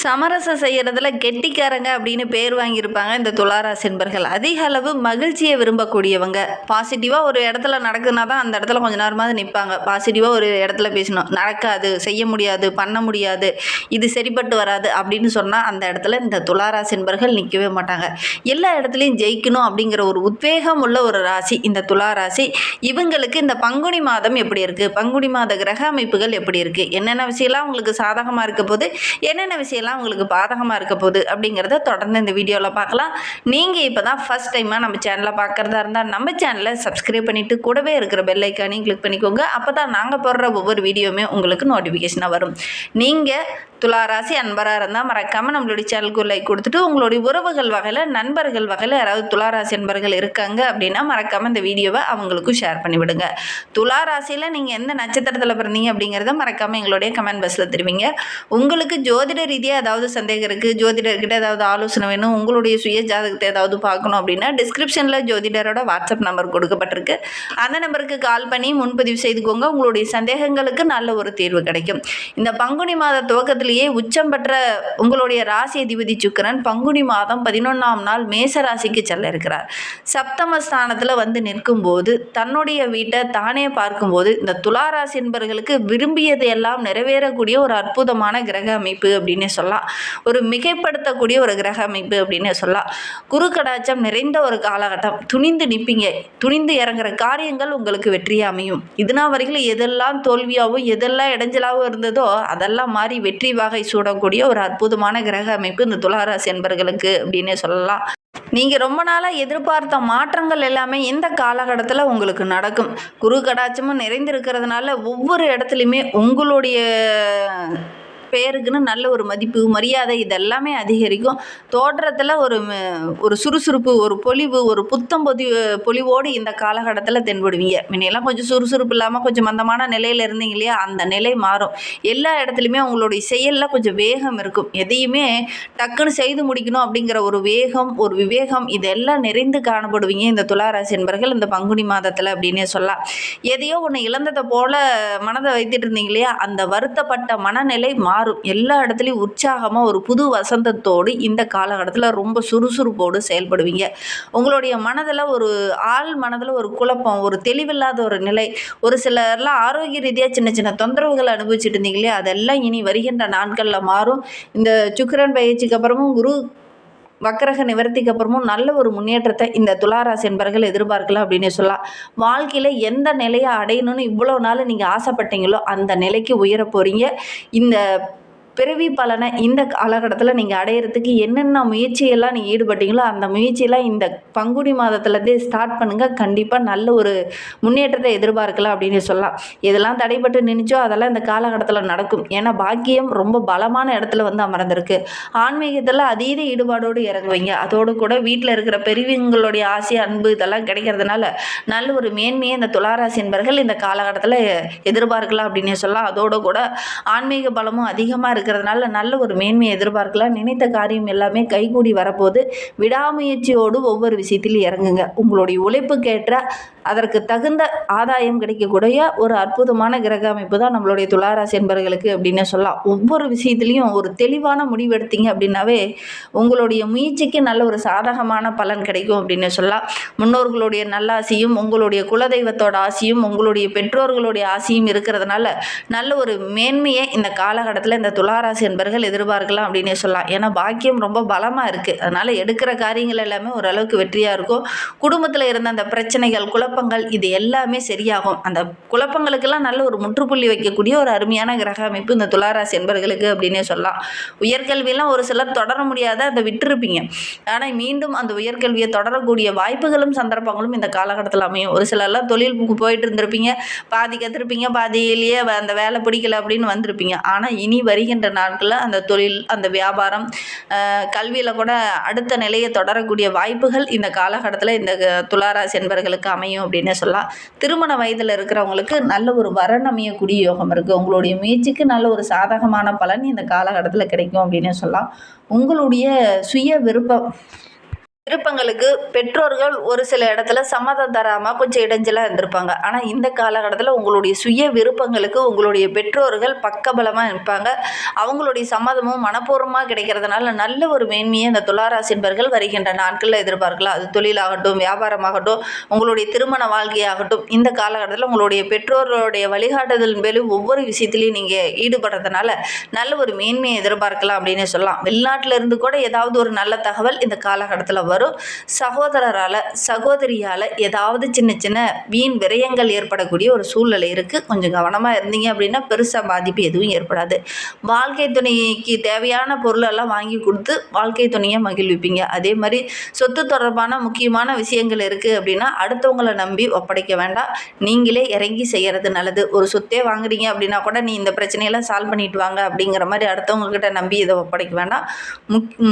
சமரசம் செய்கிறதுல கெட்டிக்காரங்க அப்படின்னு பேர் வாங்கியிருப்பாங்க இந்த துளாராசி என்பர்கள். அதிக அளவு மகிழ்ச்சியை விரும்பக்கூடியவங்க. பாசிட்டிவாக ஒரு இடத்துல நடக்குதுன்னா தான் அந்த இடத்துல கொஞ்சம் நேரமாவது நிற்பாங்க. பாசிட்டிவாக ஒரு இடத்துல பேசணும், நடக்காது, செய்ய முடியாது, பண்ண முடியாது, இது சரிப்பட்டு வராது அப்படின்னு சொன்னால் அந்த இடத்துல இந்த துளாராசி என்பர்கள் நிற்கவே மாட்டாங்க. எல்லா இடத்துலையும் ஜெயிக்கணும் அப்படிங்கிற ஒரு உத்வேகம் உள்ள ஒரு ராசி இந்த துளாராசி. இவங்களுக்கு இந்த பங்குனி மாதம் எப்படி இருக்குது, பங்குனி மாத கிரக அமைப்புகள் எப்படி இருக்குது, என்னென்ன விஷயம்லாம் உங்களுக்கு சாதகமாக இருக்க போது, என்னென்ன விஷயம்லாம் உங்களுக்கு பாதகமாக இருக்க போகுது அப்படிங்கிறத தொடர்ந்து இந்த வீடியோவில் பார்க்கலாம். நீங்கள் இப்போ தான் ஃபஸ்ட் டைமாக நம்ம சேனலை பார்க்குறதா இருந்தால் நம்ம சேனலை சப்ஸ்கிரைப் பண்ணிவிட்டு கூடவே இருக்கிற பெல் ஐக்கானையும் கிளிக் பண்ணிக்கோங்க. அப்போ தான் நாங்கள் போடுற ஒவ்வொரு வீடியோவுமே உங்களுக்கு நோட்டிஃபிகேஷனாக வரும். நீங்கள் துளாராசி அன்பராக இருந்தால் மறக்காமல் நம்மளுடைய சேனலுக்கு ஒரு லைக் கொடுத்துட்டு உங்களுடைய உறவுகள் வகையில், நண்பர்கள் வகையில் யாராவது துளாராசி அன்பர்கள் இருக்காங்க அப்படின்னா மறக்காமல் இந்த வீடியோவை அவங்களுக்கும் ஷேர் பண்ணிவிடுங்க. துளாராசியில் நீங்கள் எந்த நட்சத்திரத்தில் பிறந்தீங்க அப்படிங்கிறத மறக்காமல் எங்களுடைய கமெண்ட் பாக்ஸில் தெரிவிங்க. உங்களுக்கு ஜோதிட ரீதியாக ஏதாவது சந்தேகம் இருக்குது, ஜோதிடர்கிட்ட ஏதாவது ஆலோசனை வேணும், உங்களுடைய சுய ஜாதகத்தை ஏதாவது பார்க்கணும் அப்படின்னா டிஸ்கிரிப்ஷனில் ஜோதிடரோட வாட்ஸ்அப் நம்பர் கொடுக்கப்பட்டிருக்கு. அந்த நம்பருக்கு கால் பண்ணி முன்பதிவு செய்துக்கோங்க. உங்களுடைய சந்தேகங்களுக்கு நல்ல ஒரு தீர்வு கிடைக்கும். இந்த பங்குனி மாத துவக்கத்திலேயே உச்சம் பெற்ற உங்களுடைய ராசி அதிபதி சுக்கிரன் பங்குனி மாதம் 11ஆம் நாள் மேச ராசிக்கு செல்ல இருக்கிறார். சப்தமஸ்தானத்தில் வந்து நிற்கும் போது தன்னுடைய வீட்டை தானே பார்க்கும்போது இந்த துளாராசி என்பவர்களுக்கு விரும்பியது எல்லாம் நிறைவேறக்கூடிய ஒரு அற்புதமான கிரக அமைப்பு அப்படின்னு சொல்லலாம். ஒரு மிகைப்படுத்தக்கூடிய ஒரு கிரக அமைப்பு அப்படின்னு சொல்லலாம். குரு கடாட்சம் நிறைந்த ஒரு காலகட்டம். துணிந்து நிற்பீங்க, துணிந்து இறங்குற காரியங்கள் உங்களுக்கு வெற்றியாக அமையும். இதுனா வரைக்கும் எதெல்லாம் தோல்வியாகவும் எதெல்லாம் இடைஞ்சலாகவும் இருந்ததோ அதெல்லாம் மாறி வெற்றி வாகை சூடக்கூடிய ஒரு அற்புதமான கிரக அமைப்பு இந்த துளாராசி என்பர்களுக்கு அப்படின்னே சொல்லலாம். நீங்கள் ரொம்ப நாளாக எதிர்பார்த்த மாற்றங்கள் எல்லாமே இந்த காலகட்டத்தில் உங்களுக்கு நடக்கும். குரு கடாட்சமும் நிறைந்திருக்கிறதுனால ஒவ்வொரு இடத்துலையுமே உங்களுடைய பேருக்குன்னு நல்ல ஒரு மதிப்பு, மரியாதை இதெல்லாமே அதிகரிக்கும். தோற்றத்தில் ஒரு சுறுசுறுப்பு, ஒரு பொலிவு, ஒரு பொலிவோடு இந்த காலகட்டத்தில் தென்படுவீங்க. முன்னையெல்லாம் கொஞ்சம் சுறுசுறுப்பு இல்லாமல் கொஞ்சம் மந்தமான நிலையில் இருந்தீங்க இல்லையா, அந்த நிலை மாறும். எல்லா இடத்துலையுமே உங்களுடைய செயலில் கொஞ்சம் வேகம் இருக்கும். எதையுமே டக்குன்னு செய்து முடிக்கணும் அப்படிங்கிற ஒரு வேகம், ஒரு விவேகம் இதெல்லாம் நிறைந்து காணப்படுவீங்க இந்த துளாராசி என்பர்கள் இந்த பங்குனி மாதத்தில் அப்படின்னே சொல்லலாம். எதையோ ஒன்று இழந்ததை போல் மனதை வைத்துட்டு இருந்தீங்க இல்லையா, அந்த வருத்தப்பட்ட மனநிலை மாறும். எல்லா இடத்துலையும் உற்சாகமாக ஒரு புது வசந்தத்தோடு இந்த காலகட்டத்தில் ரொம்ப சுறுசுறுப்போடு செயல்படுவீங்க. உங்களுடைய மனதில் ஒரு குழப்பம், ஒரு தெளிவில்லாத ஒரு நிலை, ஒரு சிலர்லாம் ஆரோக்கிய ரீதியாக சின்ன சின்ன தொந்தரவுகள் அனுபவிச்சுட்டு இருந்தீங்களே அதெல்லாம் இனி வருகின்ற நாட்களில் மாறும். இந்த சுக்கிரன் பயிற்சிக்கு அப்புறமும் குரு வக்கரக நிவர்த்திக்கு அப்புறமும் நல்ல ஒரு முன்னேற்றத்தை இந்த துளாராசி என்பர்கள் எதிர்பார்க்கலாம் அப்படின்னு சொல்லலாம். வாழ்க்கையில் எந்த நிலையை அடையணும்னு இவ்வளோ நாள் நீங்கள் ஆசைப்பட்டீங்களோ அந்த நிலைக்கு உயர போகிறீங்க. இந்த பிறவி பலனை இந்த காலகட்டத்தில் நீங்கள் அடையிறதுக்கு என்னென்ன முயற்சியெல்லாம் நீங்கள் ஈடுபட்டீங்களோ அந்த முயற்சியெல்லாம் இந்த பங்குனி மாதத்துலேருந்தே ஸ்டார்ட் பண்ணுங்கள். கண்டிப்பாக நல்ல ஒரு முன்னேற்றத்தை எதிர்பார்க்கலாம் அப்படின்னு சொல்லலாம். எதெல்லாம் தடைப்பட்டு நினைச்சோ அதெல்லாம் இந்த காலகட்டத்தில் நடக்கும். ஏன்னா பாக்கியம் ரொம்ப பலமான இடத்துல வந்து அமர்ந்திருக்கு. ஆன்மீகத்தில் அதீத ஈடுபாடோடு இறங்குவீங்க. அதோடு கூட வீட்டில் இருக்கிற பெரியவங்களுடைய ஆசை, அன்பு இதெல்லாம் கிடைக்கிறதுனால நல்ல ஒரு மேன்மையை இந்த துளாராசி என்பர்கள் இந்த காலகட்டத்தில் எதிர்பார்க்கலாம் அப்படின்னு சொல்லலாம். அதோடு கூட ஆன்மீக பலமும் அதிகமாக இருக்கிறதுனால நல்ல ஒரு மேன்மையை எதிர்பார்க்கலாம். நினைத்த காரியம் எல்லாமே கைகூடி வரப்போது. விடாமுயற்சியோடு ஒவ்வொரு விஷயத்திலும் இறங்குங்க. உங்களுடைய உழைப்புக்கேற்ற அதற்கு தகுந்த ஆதாயம் கிடைக்கக்கூடிய ஒரு அற்புதமான கிரக அமைப்பு தான் நம்மளுடைய துளாராசி என்பவர்களுக்கு அப்படின்னு சொல்லலாம். ஒவ்வொரு விஷயத்துலையும் ஒரு தெளிவான முடிவு எடுத்தீங்க அப்படின்னாவே உங்களுடைய முயற்சிக்கு நல்ல ஒரு சாதகமான பலன் கிடைக்கும் அப்படின்னு சொல்லலாம். முன்னோர்களுடைய நல்லாசியும் உங்களுடைய குலதெய்வத்தோட ஆசையும் உங்களுடைய பெற்றோர்களுடைய ஆசையும் இருக்கிறதுனால நல்ல ஒரு மேன்மையை இந்த காலகட்டத்தில் இந்த துளாராசி என்பர்கள் எதிர்பார்க்கலாம் அப்படின்னே சொல்லலாம். ஏன்னா பாக்கியம் ரொம்ப பலமாக இருக்குது. அதனால் எடுக்கிற காரியங்கள் எல்லாமே ஓரளவுக்கு வெற்றியாக இருக்கும். குடும்பத்தில் இருந்த அந்த பிரச்சனைகள், குழப்பங்கள் இது எல்லாமே சரியாகும். அந்த குழப்பங்களுக்கெல்லாம் நல்ல ஒரு முற்றுப்புள்ளி வைக்கக்கூடிய ஒரு அருமையான கிரக அமைப்பு இந்த துளாராசி என்பர்களுக்கு அப்படின்னே சொல்லலாம். உயர்கல்வியெல்லாம் ஒரு சிலர் தொடர முடியாத அதை விட்டுருப்பீங்க. ஆனால் மீண்டும் அந்த உயர்கல்வியை தொடரக்கூடிய வாய்ப்புகளும் சந்தர்ப்பங்களும் இந்த காலகட்டத்தில் அமையும். ஒரு சிலர்லாம் தொழிலுக்கு போயிட்டு இருந்திருப்பீங்க, பாதி கற்றுருப்பீங்க, பாதியிலேயே அந்த வேலை பிடிக்கல அப்படின்னு வந்திருப்பீங்க. ஆனால் இனி வருகின்ற நாட்களில் அந்த தொழில், அந்த வியாபாரம், கல்வியில் கூட அடுத்த நிலையை தொடரக்கூடிய வாய்ப்புகள் இந்த காலகட்டத்தில் இந்த துளாராசி என்பர்களுக்கு அமையும் அப்படின்னு சொல்லலாம். திருமண வயதில் இருக்கிறவங்களுக்கு நல்ல ஒரு வரன் அமையக்கூடிய யோகம் இருக்குது. உங்களுடைய முயற்சிக்கு நல்ல ஒரு சாதகமான பலன் இந்த காலகட்டத்தில் கிடைக்கும் அப்படின்னு சொல்லலாம். உங்களுடைய சுய விருப்பம் விருப்பங்களுக்கு பெற்றோர்கள் ஒரு சில இடத்துல சம்மதம் தராமல் கொஞ்சம் இடைஞ்சலாக இருந்திருப்பாங்க. ஆனால் இந்த காலகட்டத்தில் உங்களுடைய சுய விருப்பங்களுக்கு உங்களுடைய பெற்றோர்கள் பக்கபலமாக இருப்பாங்க. அவங்களுடைய சம்மதமும் மனப்பூர்வமாக கிடைக்கிறதுனால நல்ல ஒரு மேன்மையை இந்த துளாராசி என்பர்கள் வருகின்ற நாட்களில் எதிர்பார்க்கலாம். அது தொழிலாகட்டும், வியாபாரமாகட்டும், உங்களுடைய திருமண வாழ்க்கையாகட்டும், இந்த காலகட்டத்தில் உங்களுடைய பெற்றோர்களுடைய வழிகாட்டுதல் மேலும் ஒவ்வொரு விஷயத்திலையும் நீங்கள் ஈடுபடுறதுனால நல்ல ஒரு மேன்மையை எதிர்பார்க்கலாம் அப்படின்னு சொல்லலாம். வெளிநாட்டில் இருந்து கூட ஏதாவது ஒரு நல்ல தகவல் இந்த காலகட்டத்தில் வரும். சகோதரரால் சகோதரியால் ஏதாவது சின்ன சின்ன வீண் விரயங்கள் ஏற்படக்கூடிய ஒரு சூழ்நிலை இருக்குது. கொஞ்சம் கவனமாக இருந்தீங்க அப்படின்னா பெருசாக பாதிப்பு எதுவும் ஏற்படாது. வாழ்க்கை துணைக்கு தேவையான பொருளெல்லாம் வாங்கி கொடுத்து வாழ்க்கை துணையை மகிழ்விப்பீங்க. அதே மாதிரி சொத்து தொடர்பான முக்கியமான விஷயங்கள் இருக்குது அப்படின்னா அடுத்தவங்களை நம்பி ஒப்படைக்க வேண்டாம். நீங்களே இறங்கி செய்கிறது நல்லது. ஒரு சொத்தே வாங்குறீங்க அப்படின்னா கூட நீ இந்த பிரச்சனையெல்லாம் சால்வ் பண்ணிட்டு வாங்க அப்படிங்கிற மாதிரி அடுத்தவங்கக்கிட்ட நம்பி இதை ஒப்படைக்க வேண்டாம்.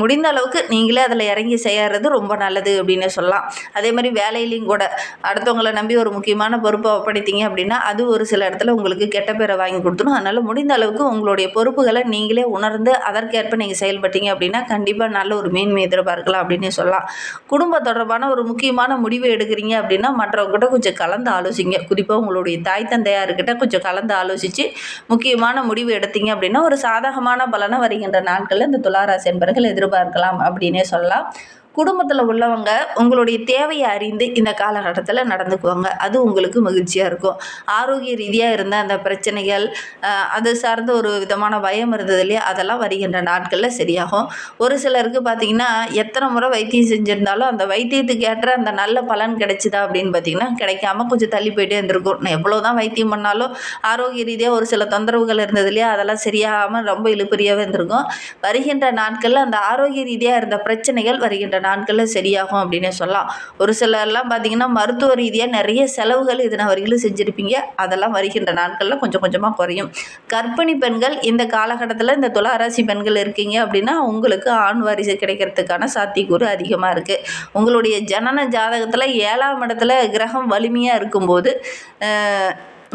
முடிந்த அளவுக்கு நீங்களே அதில் இறங்கி செய்கிறது ரொம்ப நல்லது அப்படின்னு சொல்லலாம். அதே மாதிரி வேலையிலையும் கூட அடுத்தவங்களை நம்பி ஒரு முக்கியமான பொறுப்பை ஒப்படைத்தீங்க அப்படின்னா அது ஒரு சில இடத்துல உங்களுக்கு கெட்ட பேரை வாங்கி கொடுத்துடும். அதனால் முடிந்த அளவுக்கு உங்களுடைய பொறுப்புகளை நீங்களே உணர்ந்து அதற்கேற்ப நீங்கள் செயல்பட்டீங்க அப்படின்னா கண்டிப்பாக நல்ல ஒரு மேன்மை எதிர்பார்க்கலாம் அப்படின்னு சொல்லலாம். குடும்ப தொடர்பான ஒரு முக்கியமான முடிவு எடுக்கிறீங்க அப்படின்னா மற்றவங்ககிட்ட கொஞ்சம் கலந்து ஆலோசிங்க. குறிப்பாக உங்களுடைய தாய் தந்தையார்கிட்ட கொஞ்சம் கலந்து ஆலோசித்து முக்கியமான முடிவு எடுத்தீங்க அப்படின்னா ஒரு சாதகமான பலனை வருகின்ற நாட்களில் இந்த துளாராசி என்பர்கள் எதிர்பார்க்கலாம் அப்படின்னே சொல்லலாம். குடும்பத்தில் உள்ளவங்க உங்களுடைய தேவையை அறிந்து இந்த காலகட்டத்தில் நடந்துக்குவாங்க. அது உங்களுக்கு மகிழ்ச்சியாக இருக்கும். ஆரோக்கிய ரீதியாக இருந்த அந்த பிரச்சனைகள், அது சார்ந்த ஒரு விதமான பயம் இருந்தது இல்லையா, அதெல்லாம் வருகின்ற நாட்களில் சரியாகும். ஒரு சிலருக்கு பார்த்திங்கன்னா எத்தனை முறை வைத்தியம் செஞ்சுருந்தாலும் அந்த வைத்தியத்துக்கு ஏற்ற அந்த நல்ல பலன் கிடைச்சிதா அப்படின்னு பார்த்திங்கன்னா கிடைக்காம கொஞ்சம் தள்ளி போயிட்டே இருந்திருக்கும். நான் எவ்வளோ தான் வைத்தியம் பண்ணாலும் ஆரோக்கிய ரீதியாக ஒரு சில தொந்தரவுகள் இருந்தது இல்லையா, அதெல்லாம் சரியாகாமல் ரொம்ப இழுபறியாகவே இருந்திருக்கும். வருகின்ற நாட்களில் அந்த ஆரோக்கிய ரீதியாக இருந்த பிரச்சனைகள் வருகின்ற நாட்களில் சரியாகும் அப்படின்னு சொல்லலாம். ஒரு சிலர்லாம் பார்த்திங்கன்னா மருத்துவ ரீதியாக நிறைய செலவுகள் இதனை வரையிலும் செஞ்சுருப்பீங்க. அதெல்லாம் வருகின்ற நாட்களில் கொஞ்சம் கொஞ்சமாக குறையும். கர்ப்பிணி பெண்கள் இந்த காலகட்டத்தில் இந்த துளாராசி பெண்கள் இருக்கீங்க அப்படின்னா உங்களுக்கு ஆண் வாரிசு கிடைக்கிறதுக்கான சாத்தியக்கூறு அதிகமாக இருக்குது. உங்களுடைய ஜனன ஜாதகத்தில் 7ஆம் இடத்துல கிரகம் வலிமையாக இருக்கும்போது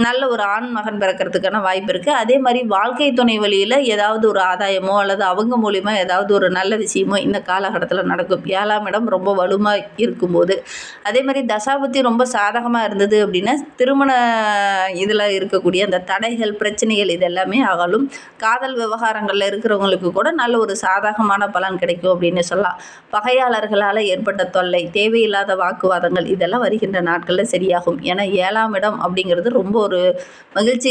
நல்ல ஒரு ஆண் மகன் பிறக்கிறதுக்கான வாய்ப்பு இருக்குது. அதே மாதிரி வாழ்க்கை துணை வழியில் ஏதாவது ஒரு ஆதாயமோ அல்லது அவங்க மூலிமா ஏதாவது ஒரு நல்ல விஷயமோ இந்த காலகட்டத்தில் நடக்கும். 7ஆம் இடம் ரொம்ப வலுமாக இருக்கும்போது, அதே மாதிரி தசாபுத்தி ரொம்ப சாதகமாக இருந்தது அப்படின்னா திருமண இதில் இருக்கக்கூடிய அந்த தடைகள் பிரச்சனைகள் இது எல்லாமே அகலும். காதல் விவகாரங்களில் இருக்கிறவங்களுக்கு கூட நல்ல ஒரு சாதகமான பலன் கிடைக்கும் அப்படின்னு சொல்லலாம். பகையாளர்களால் ஏற்பட்ட தொல்லை, தேவையில்லாத வாக்குவாதங்கள் இதெல்லாம் வருகின்ற நாட்களில் சரியாகும். ஏன்னா 7ஆம் இடம் அப்படிங்கிறது ரொம்ப ஒரு மகிழ்ச்சி.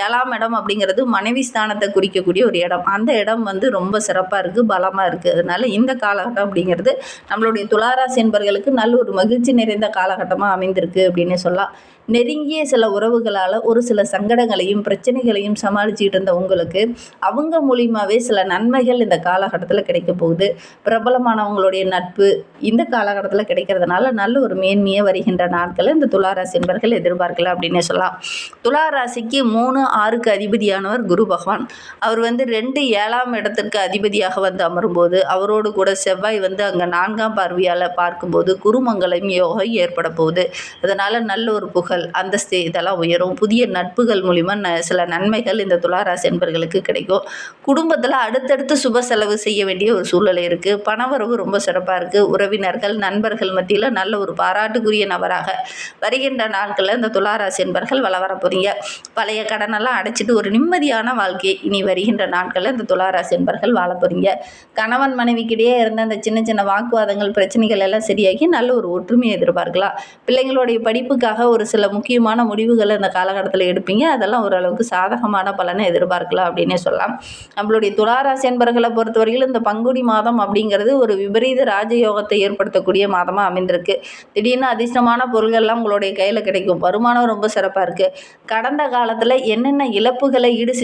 7ஆம் இடம் அப்படிங்கிறது மனைவி ஸ்தானத்தை குறிக்கக்கூடிய ஒரு இடம். அந்த இடம் ரொம்ப சிறப்பாக இருக்குது, பலமாக இருக்குது. அதனால் இந்த காலகட்டம் அப்படிங்கிறது நம்மளுடைய துளாராசி என்பர்களுக்கு நல்ல ஒரு மகிழ்ச்சி நிறைந்த காலகட்டமாக அமைந்திருக்கு அப்படின்னு சொல்லலாம். நெருங்கிய சில உறவுகளால் ஒரு சில சங்கடங்களையும் பிரச்சனைகளையும் சமாளிச்சுட்டு இருந்த உங்களுக்கு அவங்க மூலியமாகவே சில நன்மைகள் இந்த காலகட்டத்தில் கிடைக்க போகுது. பிரபலமானவங்களுடைய நட்பு இந்த காலகட்டத்தில் கிடைக்கிறதுனால நல்ல ஒரு மேன்மையாக வருகின்ற நாட்களை இந்த துளாராசி என்பர்கள் எதிர்பார்க்கலாம் அப்படின்னு சொல்லலாம். துளாராசிக்கு 3, 6க்கு அதிபதியானவர் குரு பகவான். அவர் 2, 7ஆம் இடத்திற்கு அதிபதியாக அமரும்போது அவரோடு கூட செவ்வாய் அங்கே 4ஆம் பார்வையால் பார்க்கும்போது குருமங்கலம் யோகம் ஏற்பட போகுது. அதனால் நல்ல ஒரு புகழ் அந்தஸ்து இதெல்லாம் உயரும். புதிய நட்புகள் மூலிமா சில நன்மைகள் இந்த துளாராசி என்பர்களுக்கு கிடைக்கும். குடும்பத்தில் அடுத்தடுத்து சுப செலவு செய்ய வேண்டிய ஒரு சூழ்நிலை இருக்குது. பணவரவு ரொம்ப சிறப்பாக இருக்குது. உறவினர்கள் நண்பர்கள் மத்தியில் நல்ல ஒரு பாராட்டுக்குரிய நபராக வருகின்ற நாட்களில் இந்த துளாராசி என்பர்கள் வர போகிறீங்க. பழைய கடனெல்லாம் அடைச்சிட்டு ஒரு நிம்மதியான வாழ்க்கையை இனி வருகின்ற நாட்களில் இந்த துளாராசி என்பர்கள் வாழ போகிறீங்க. கணவன் மனைவிக்கிடையே இருந்த அந்த சின்ன சின்ன வாக்குவாதங்கள் பிரச்சனைகள் எல்லாம் சரியாகி நல்ல ஒரு ஒற்றுமையை எதிர்பார்க்கலாம். பிள்ளைங்களுடைய படிப்புக்காக ஒரு சில முக்கியமான முடிவுகளை இந்த காலகட்டத்தில் எடுப்பீங்க. அதெல்லாம் ஓரளவுக்கு சாதகமான பலனை எதிர்பார்க்கலாம் அப்படின்னே சொல்லலாம். நம்மளுடைய துளாராசி என்பர்களை பொறுத்தவரையில் இந்த பங்குனி மாதம் அப்படிங்கிறது ஒரு விபரீத ராஜயோகத்தை ஏற்படுத்தக்கூடிய மாதமாக அமைந்திருக்கு. திடீர்னு அதிர்ஷ்டமான பொருள்கள்லாம் உங்களுடைய கையில் கிடைக்கும். வருமானம் ரொம்ப சிறப்பாக இருக்குது. கடந்த காலத்தில் என்னென்ன இழப்புகளை ஈடு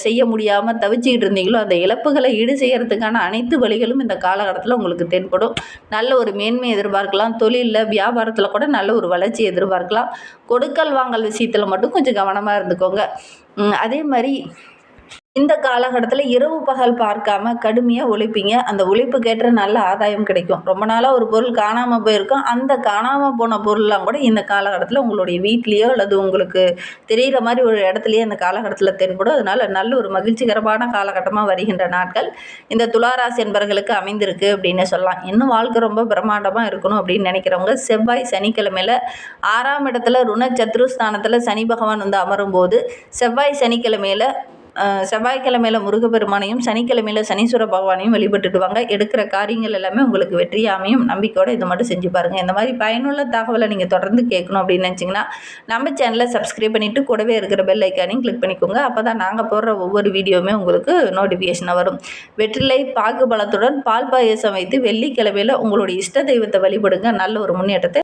செய்ய முடியாமல் தவிச்சிக்கிட்டு இருந்தீங்களோ அந்த இழப்புகளை ஈடு செய்யறதுக்கான அனைத்து வழிகளும் இந்த காலகட்டத்தில் உங்களுக்கு தென்படும். நல்ல ஒரு மேன்மை எதிர்பார்க்கலாம். தொழிலில் வியாபாரத்தில் கூட நல்ல ஒரு வளர்ச்சி எதிர்பார்க்கலாம். கொடுக்கல் வாங்கல் விஷயத்தில் மட்டும் கொஞ்சம் கவனமாக இருந்துக்கோங்க. அதே மாதிரி இந்த காலகட்டத்தில இரவு பகல் பார்க்காம கடுமையா உழைப்பீங்க. அந்த உழைப்புக்கேற்ற நல்ல ஆதாயம் கிடைக்கும். ரொம்ப நாளா ஒரு பொருள் காணாம போயிருக்கும். அந்த காணாம போன பொருள்லாம் கூட இந்த காலகட்டத்தில உங்களுடைய வீட்லயோ அல்லது உங்களுக்கு தெரியிற மாரி ஒரு இடத்துலயே இந்த காலகட்டத்தில தென்படும். அதனால நல்ல ஒரு மகிழ்ச்சிகரமான காலகட்டமா வருகின்ற நாட்கள் இந்த துளாராசி என்பர்களுக்கு அமைந்திருக்கு அப்படின்னு சொல்லலாம். இன்னும் வாழ்க்கை ரொம்ப பிரம்மாண்டமா இருக்கணும் அப்படின்னு நினைக்கிறவங்க செவ்வாய், சனிக்கிழமையில 6ஆம் இடத்துல ருண சத்ருஸ்தானத்தில சனி பகவான் வந்து அமரும்போது, செவ்வாய் சனிக்கிழமையில செவ்வாய்க்கிழமையில முருகப்பெருமானையும், சனிக்கிழமையில சனீஸ்வர பகவானையும் வழிபட்டுட்டு வாங்க. எடுக்கிற காரியங்கள் எல்லாமே உங்களுக்கு வெற்றியா அமையும். நம்பிக்கையோட இத மட்டும் செஞ்சு பாருங்க. இந்த மாரி பயனுள்ள தகவல நீங்க தொடர்ந்து கேட்கணும் அப்படின்னு நினச்சிங்கன்னா, நம்ம சேனல சப்ஸ்கிரைப் பண்ணிட்டு கூடவே இருக்கிற பெல் ஐக்கானையும் கிளிக் பண்ணிக்கோங்க. அப்பதான் நாங்க போடுற ஒவ்வொரு வீடியோவுமே உங்களுக்கு நோட்டிஃபிகேஷனா வரும். வெற்றிலை, பாக்கு பழத்துடன் பால் பாயாசம் வைத்து வெள்ளிக்கிழமையில உங்களுடைய இஷ்ட தெய்வத்த வழிபடுங்க. நல்ல ஒரு முன்னேற்றத்தை